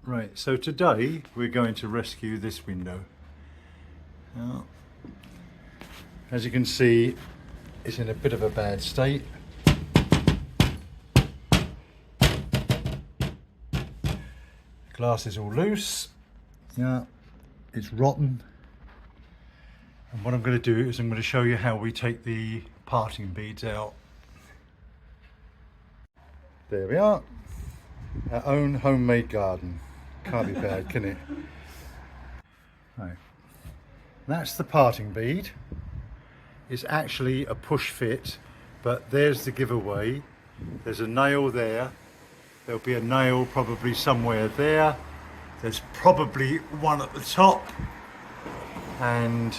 Right, so today we're going to rescue this window. Now, as you can see, it's in a bit of a bad state. The glass is all loose. Yeah, it's rotten. And what I'm going to do is I'm going to show you how we take the parting beads out. There we are. Our own homemade garden. Can't be bad, can it? Right. That's the parting bead. It's actually a push fit, but there's the giveaway. There's a nail there. There'll be a nail probably somewhere there. There's probably one at the top. And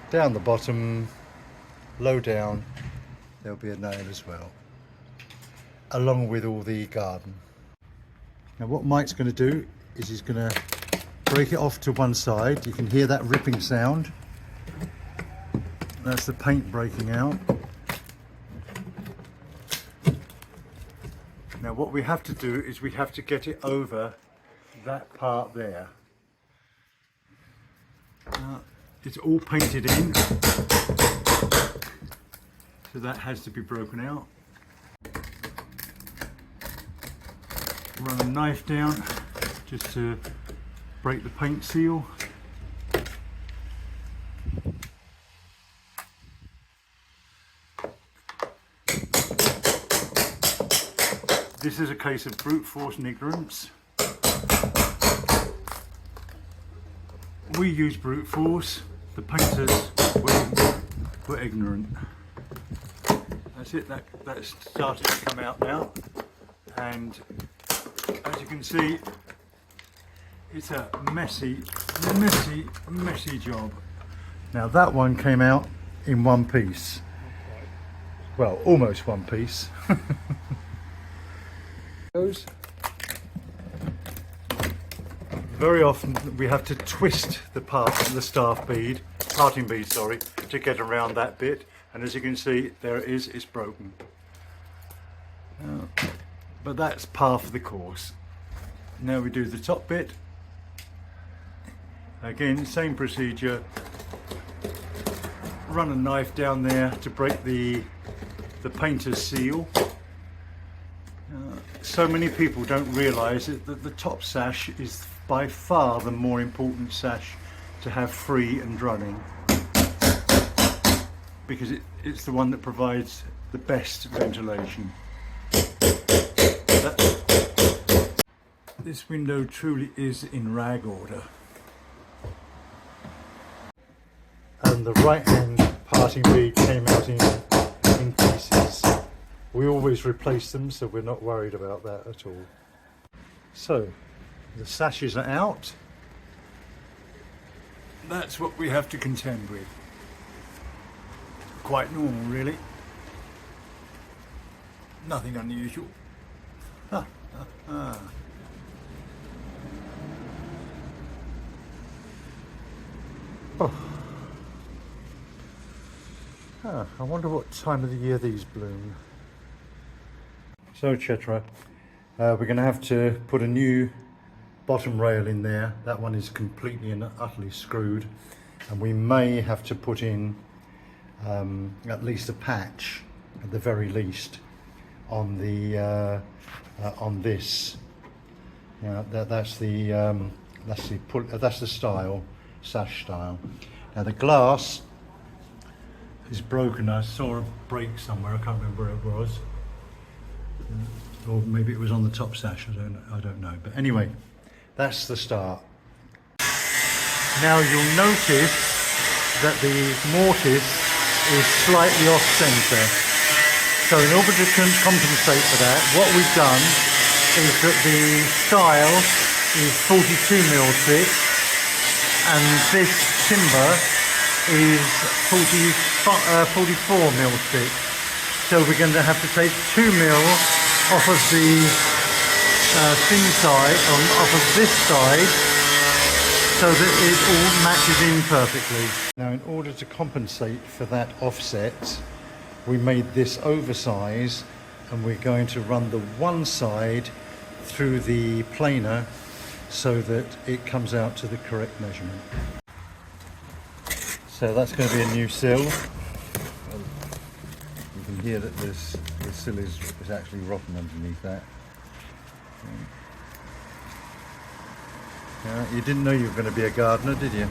down the bottom, low down, there'll be a nail as well, along with all the garden. Now what Mike's going to do is he's going to break it off to one side. You can hear that ripping sound. That's the paint breaking out. Now what we have to do is we have to get it over that part there. It's all painted in, so that has to be broken out. Run a knife down just to break the paint seal. This is a case of brute force and ignorance. We use brute force, the painters were ignorant. That's it, that's started to come out now. And as you can see, it's a messy job. Now that one came out in one piece. Well, almost one piece. Very often we have to twist the parting bead, sorry, to get around that bit. And as you can see, there it is, it's broken. But that's par for the course. Now we do the top bit. Again, same procedure. Run a knife down there to break the painter's seal. So many people don't realise that the top sash is by far the more important sash to have free and running, because it's the one that provides the best ventilation. This window truly is in rag order. And the right hand parting bead came out in pieces. We always replace them, so we're not worried about that at all. So the sashes are out. That's what we have to contend with. Quite normal, really. Nothing unusual. Ha, ha, ha. Oh. I wonder what time of the year these bloom. So Chetra, we're going to have to put a new bottom rail in there. That one is completely and utterly screwed, and we may have to put in at least a patch, at the very least, on the on this. Yeah, that's the style, sash style. Now the glass is broken. I saw a break somewhere. I can't remember where it was. Or maybe it was on the top sash, I don't know. But anyway, that's the start. Now you'll notice that the mortise is slightly off centre. So in order to compensate for that, what we've done is that the style is 42mm thick, and this timber is 44mm thick. So we're going to have to take 2mm off of the thin side, off of this side, so that it all matches in perfectly. Now in order to compensate for that offset, we made this oversize, and we're going to run the one side through the planer so that it comes out to the correct measurement. So that's going to be a new sill. You can hear that the sill is actually rotten underneath that. Yeah, you didn't know you were going to be a gardener, did you?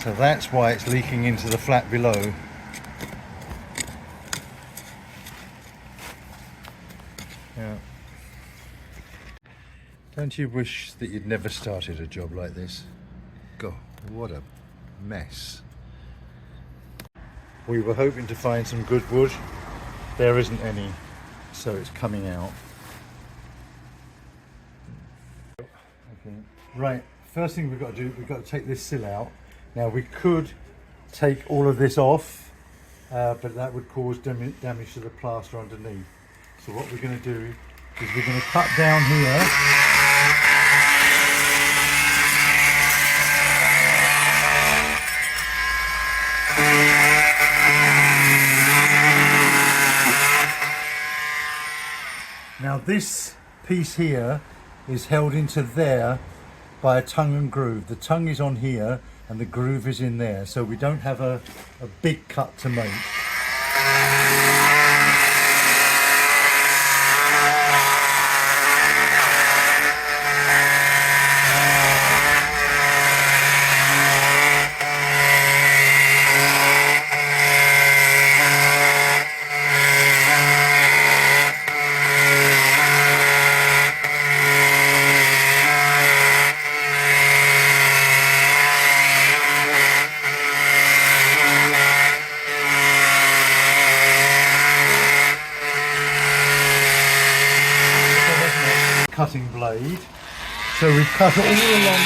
So that's why it's leaking into the flat below. Yeah. Don't you wish that you'd never started a job like this? God, what a mess. We were hoping to find some good wood. There isn't any, so it's coming out. Okay. Right, first thing we've got to do, we've got to take this sill out. Now we could take all of this off, but that would cause damage to the plaster underneath. So what we're going to do is we're going to cut down here. Now this piece here is held into there by a tongue and groove. The tongue is on here and the groove is in there, so we don't have a big cut to make. Cutting blade, so we've cut it all along.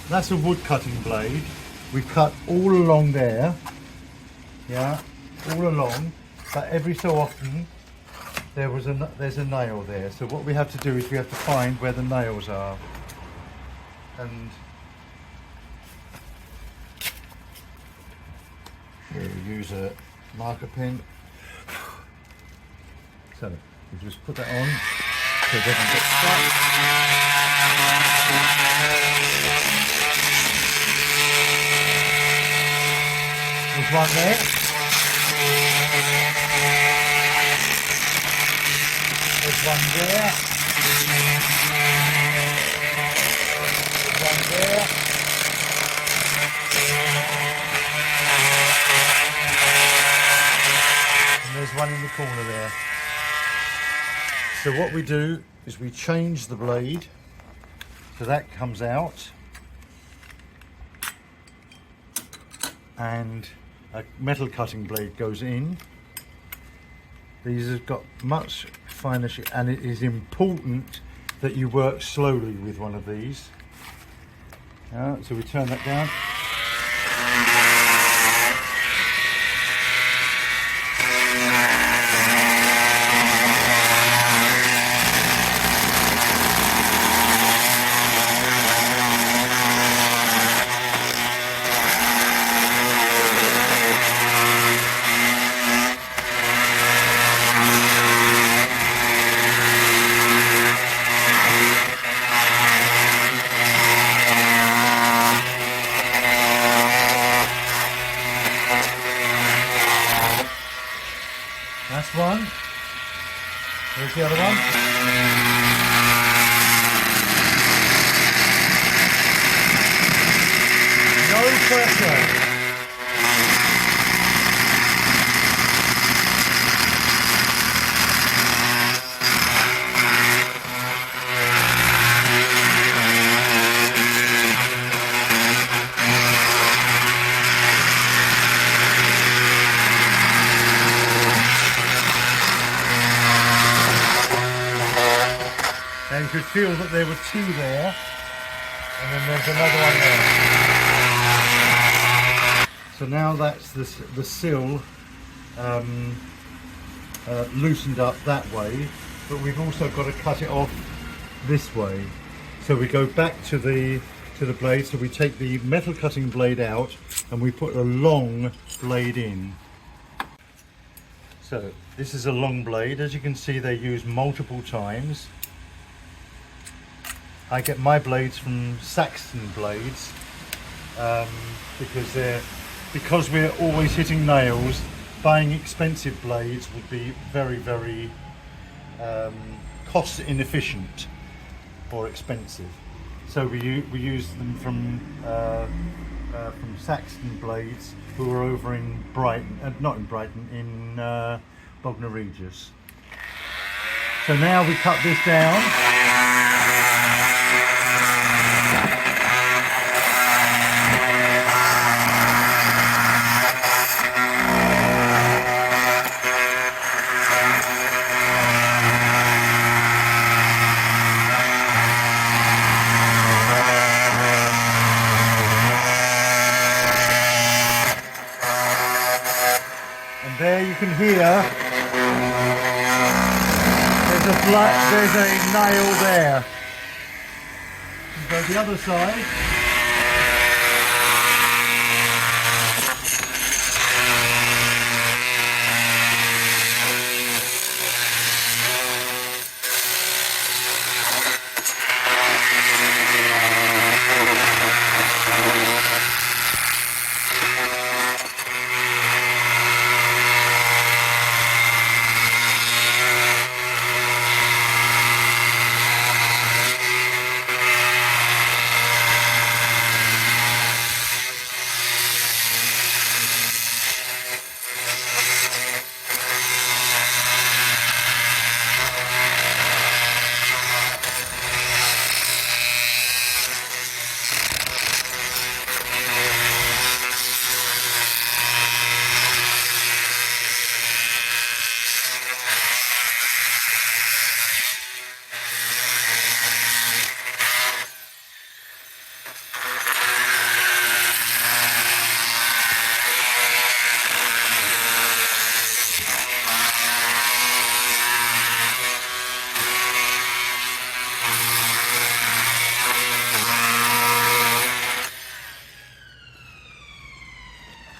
That's a wood cutting blade. We cut all along there, yeah, all along. But every so often there's a nail there. So what we have to do is we have to find where the nails are, and we use a marker pen. So we just put that on so it doesn't get stuck. There's one there. There's one there. There's one there. And there's one in the corner there. So what we do is we change the blade so that comes out, and a metal cutting blade goes in. These have got much finer and it is important that you work slowly with one of these. So we turn that down. That's one. Here's the other one. No pressure. And you could feel that there were two there, and then there's another one there. So now that's the sill loosened up that way, but we've also got to cut it off this way. So we go back to the to the blade. So we take the metal cutting blade out and we put a long blade in. So this is a long blade. As you can see, they're used multiple times. I get my blades from Saxton blades because we're always hitting nails. Buying expensive blades would be very cost inefficient or expensive. So we use them from Saxton blades, who are over in Brighton, not in Brighton, in Bognor Regis. So now we cut this down. There you can hear there's a nail there. Go the other side.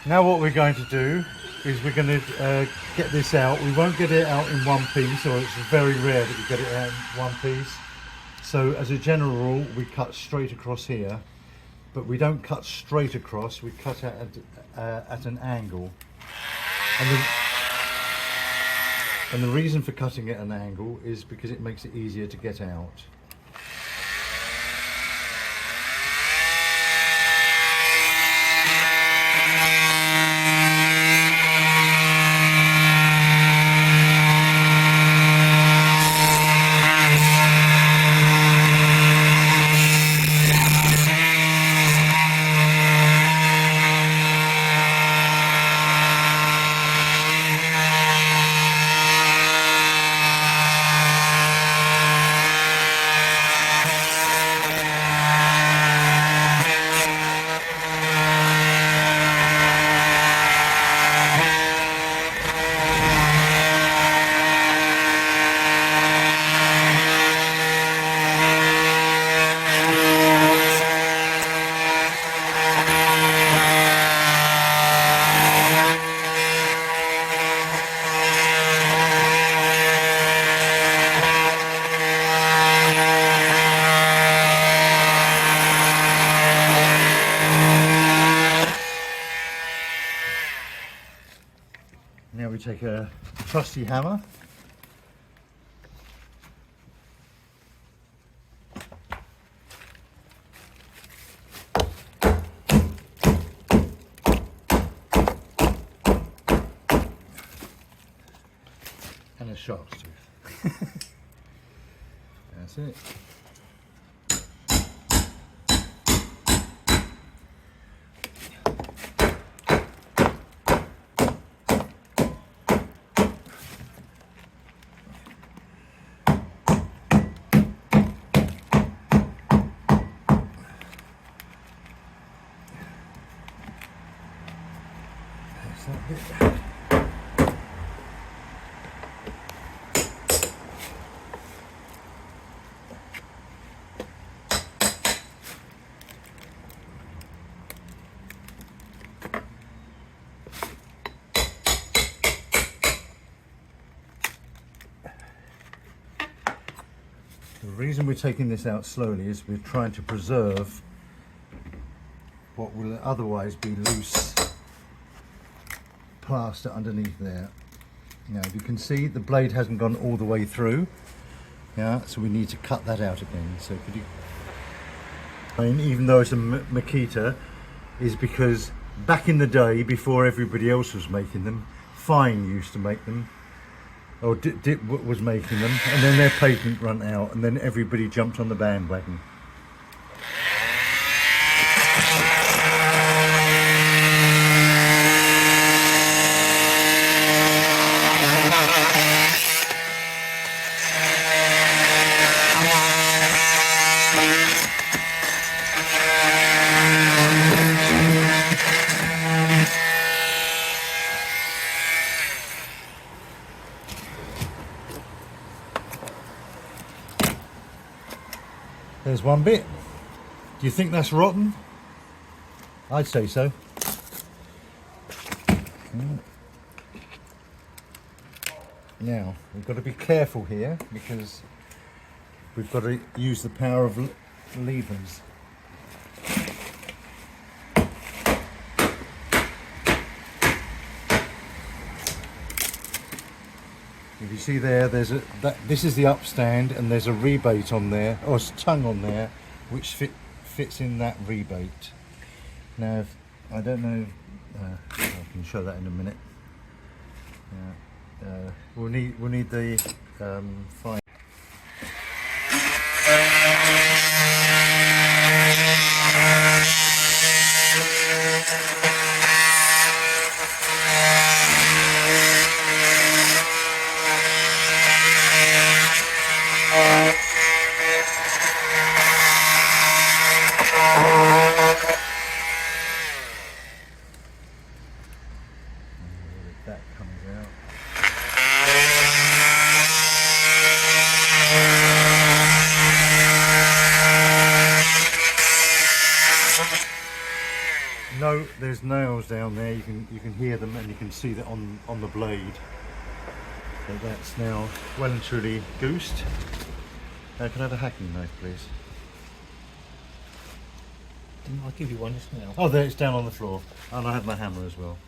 Now what we're going to do is we're going to get this out. We won't get it out in one piece, or it's very rare that we get it out in one piece. So as a general rule, we cut straight across here, but we don't cut straight across, we cut at an angle. And the reason for cutting at an angle is because it makes it easier to get out. Now we take a trusty hammer. And a shark's tooth. That's it. reason we're taking this out slowly is we're trying to preserve what will otherwise be loose plaster underneath there. Now, if you can see, the blade hasn't gone all the way through. Yeah, so we need to cut that out again. So could you, I mean, even though it's a Makita, is because back in the day, before everybody else was making them, Fine used to make them, or was making them, and then their patent run out, and then everybody jumped on the bandwagon. There's one bit. Do you think that's rotten? I'd say so. Now, we've got to be careful here because we've got to use the power of levers. If you see there, this is the upstand, and there's a rebate on there, or tongue on there, which fits in that rebate. Now, I don't know, I can show that in a minute. We'll need the fine. That comes out. No, there's nails down there. You can hear them, and you can see that on the blade. So that's now well and truly goosed. Can I have a hacking knife, please? I'll give you one just now. Oh, there, it's down on the floor, and I have my hammer as well.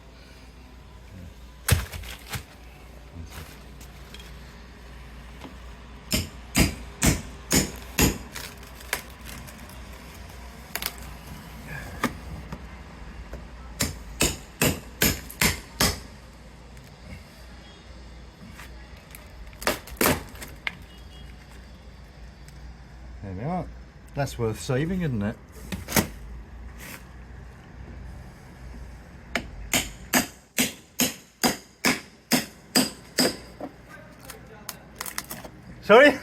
There we are. That's worth saving, isn't it? Sorry?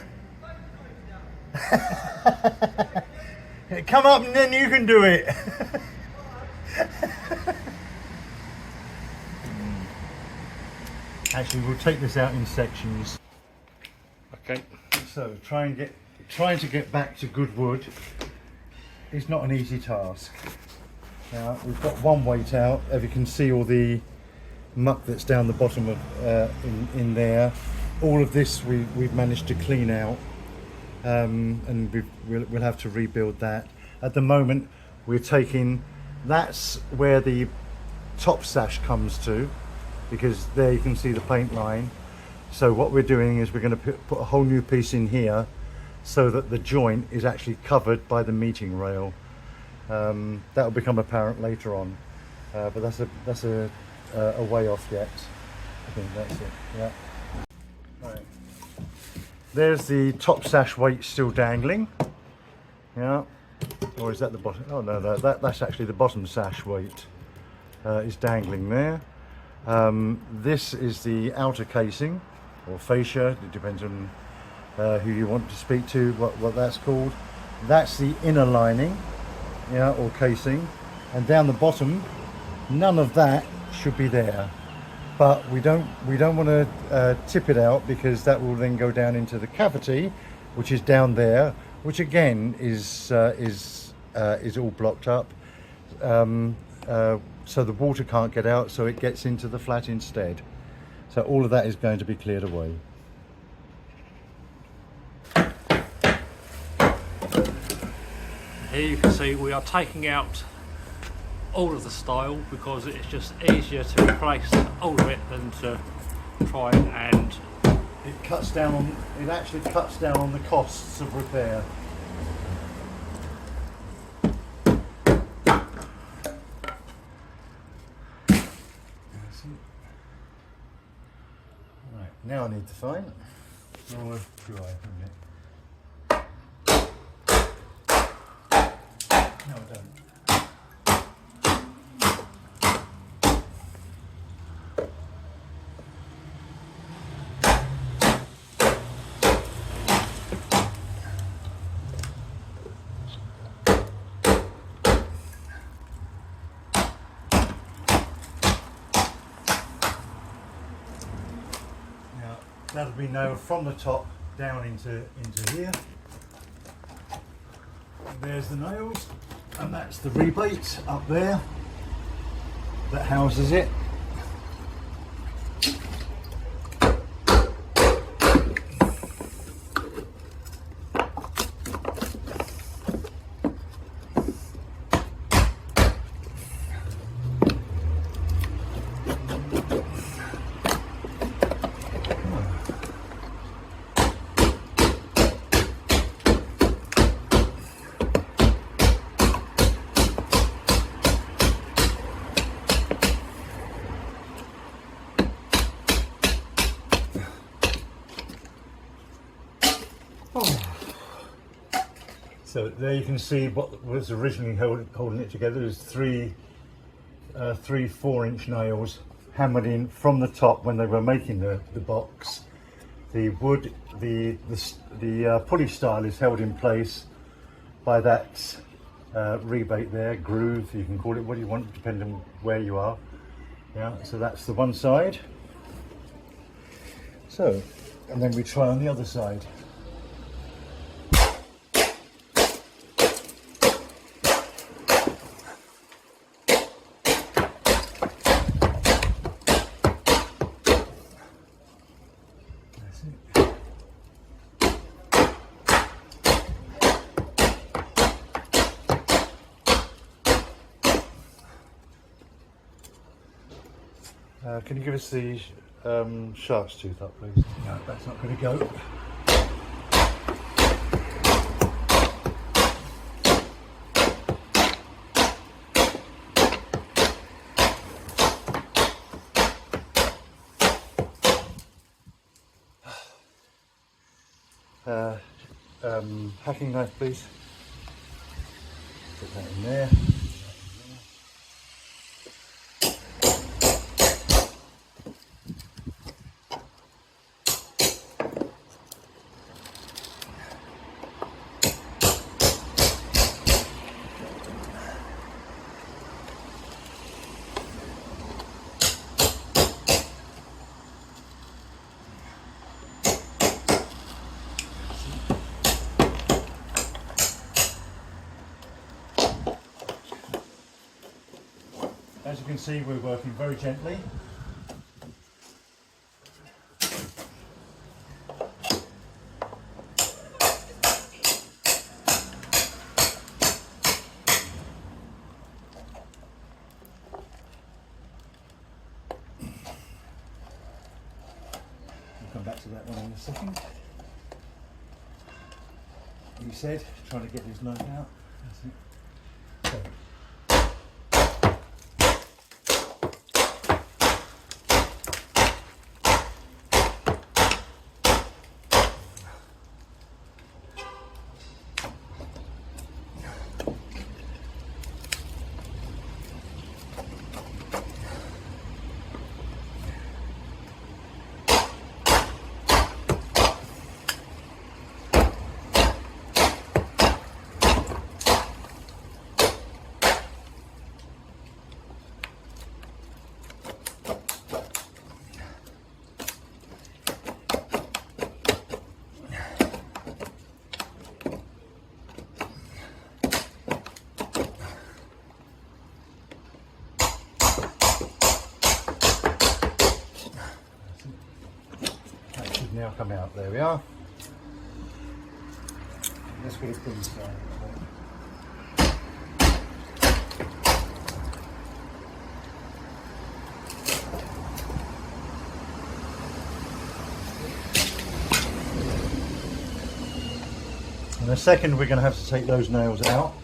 Come up and then you can do it. Actually, we'll take this out in sections. Okay. So trying to get back to good wood is not an easy task. Now we've got one weight out. As you can see, all the muck that's down the bottom of in there. All of this we've managed to clean out, and we'll have to rebuild that. At the moment, we're taking, that's where the top sash comes to, because there you can see the paint line. So what we're doing is we're going to put a whole new piece in here, so that the joint is actually covered by the meeting rail. That will become apparent later on, but that's a way off yet. I think that's it. Yeah. Right. There's the top sash weight still dangling. Yeah. Or is that the bottom? Oh no, that's actually the bottom sash weight is dangling there. This is the outer casing or fascia. It depends on who you want to speak to, what that's called. That's the inner lining, yeah, or casing. And down the bottom, none of that should be there. But we don't want to tip it out, because that will then go down into the cavity, which is down there, which again is all blocked up, so the water can't get out, so it gets into the flat instead. So all of that is going to be cleared away. Here you can see we are taking out all of the style because it's just easier to replace all of it than to try and It cuts down on. It actually cuts down on the costs of repair. Right, now I need to find. Oh, dry, isn't it? No, I don't. That'll be nailed from the top down into here. And there's the nails, and that's the rebate up there that houses it. So there you can see what was originally holding it together is three 4-inch nails hammered in from the top when they were making the box. The wood, the pulley style is held in place by that rebate there, groove, you can call it what you want depending on where you are. Yeah, so that's the one side. So, and then we try on the other side. Can you give us the shark's tooth up, please? No, that's not going to go. Hacking knife, please. Put that in there. As you can see, we're working very gently. We'll come back to that one in a second. You said, trying to get his knife out. That's it. So, now come out. There we are. Let's put a pulley style. In a second we're going to have to take those nails out.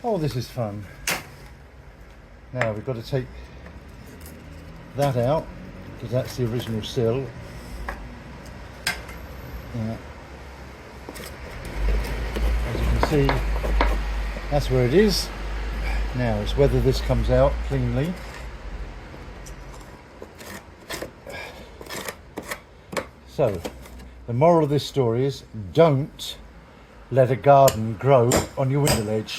Oh, this is fun. Now we've got to take that out because that's the original sill. Yeah. As you can see, that's where it is. Now it's whether this comes out cleanly. So, the moral of this story is don't let a garden grow on your window ledge.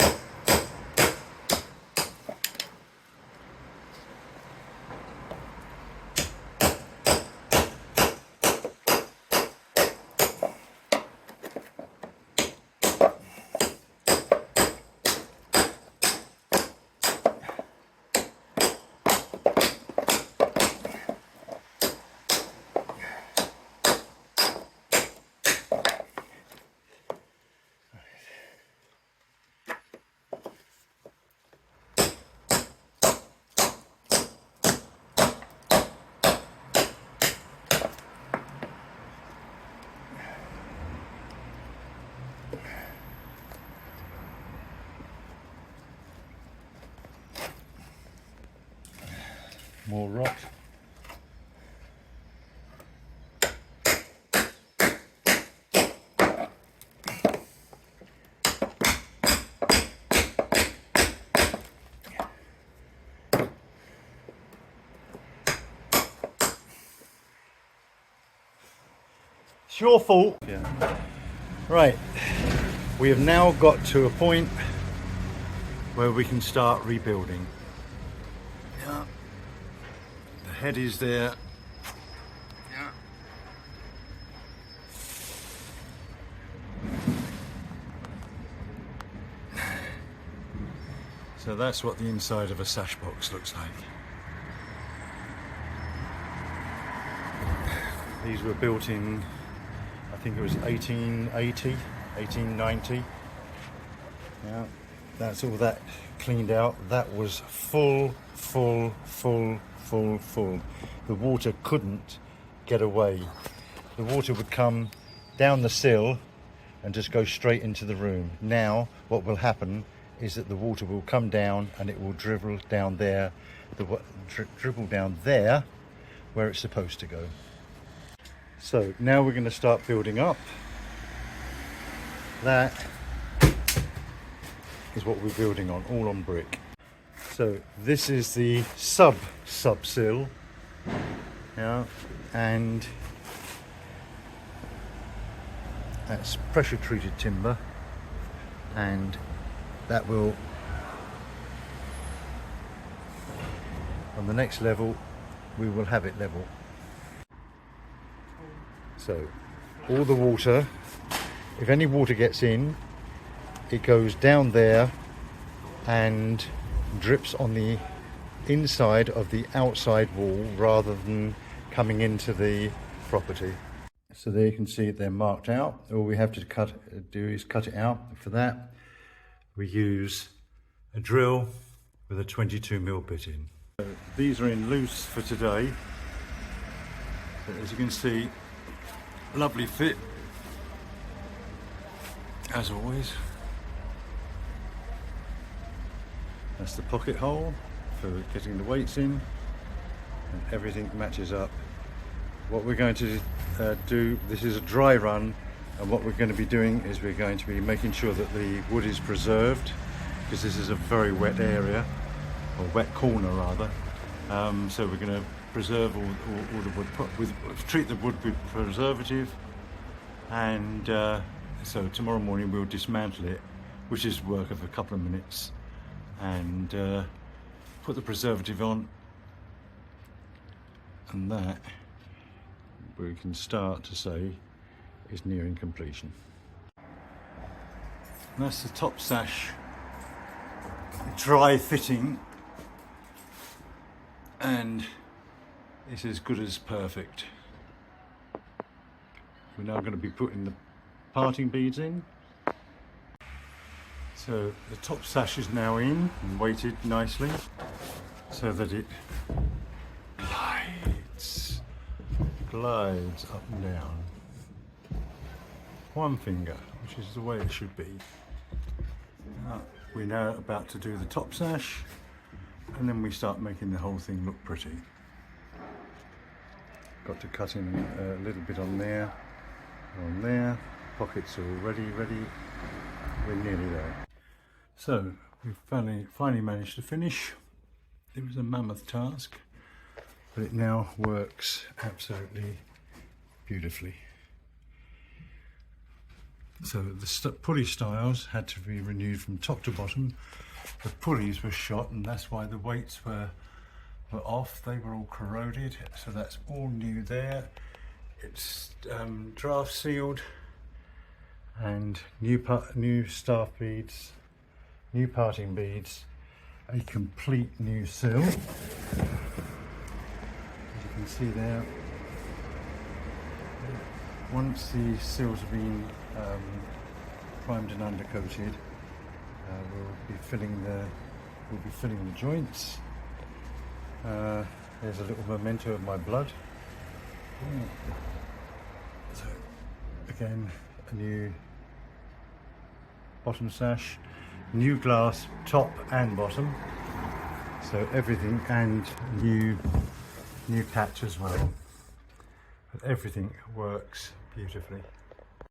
More rock. It's your fault. Yeah. Right. We have now got to a point where we can start rebuilding. Yeah. The head is there. Yeah. So that's what the inside of a sash box looks like. These were built in, I think it was 1880, 1890. Yeah, that's all that cleaned out. That was full. The water couldn't get away. The water would come down the sill and just go straight into the room. Now, what will happen is that the water will come down and it will dribble down there, dribble down there where it's supposed to go. So now we're going to start building up. That is what we're building on, all on brick. So this is the sub sill, yeah, and that's pressure treated timber, and that will, on the next level, we will have it level. So all the water, if any water gets in, it goes down there and drips on the inside of the outside wall rather than coming into the property. So there you can see they're marked out. All we have to do is cut it out. For that, we use a drill with a 22mm bit in. So these are in loose for today. But as you can see, lovely fit, as always. That's the pocket hole for getting the weights in, and everything matches up. What we're going to do, this is a dry run, and what we're going to be doing is we're going to be making sure that the wood is preserved, because this is a very wet area, or wet corner rather. So we're going to preserve all the wood, treat the wood with preservative, and so tomorrow morning we'll dismantle it, which is work of a couple of minutes, and put the preservative on, and that we can start to say is nearing completion. And that's the top sash dry fitting, and it's as good as perfect. We're now going to be putting the parting beads in. So the top sash is now in and weighted nicely so that it glides up and down. One finger, which is the way it should be. We're now about to do the top sash, and then we start making the whole thing look pretty. Got to cut in a little bit on there. Pockets are already ready. We're nearly there. So we've finally managed to finish. It was a mammoth task, but it now works absolutely beautifully. So the pulley styles had to be renewed from top to bottom. The pulleys were shot, and that's why the weights were off. They were all corroded, so that's all new there. It's draft sealed, and new staff beads, new parting beads, a complete new sill. As you can see there, once the sills have been primed and undercoated, we'll be filling the joints. There's a little memento of my blood. So again, a new bottom sash, new glass top and bottom, so everything, and new catch as well. But everything works beautifully.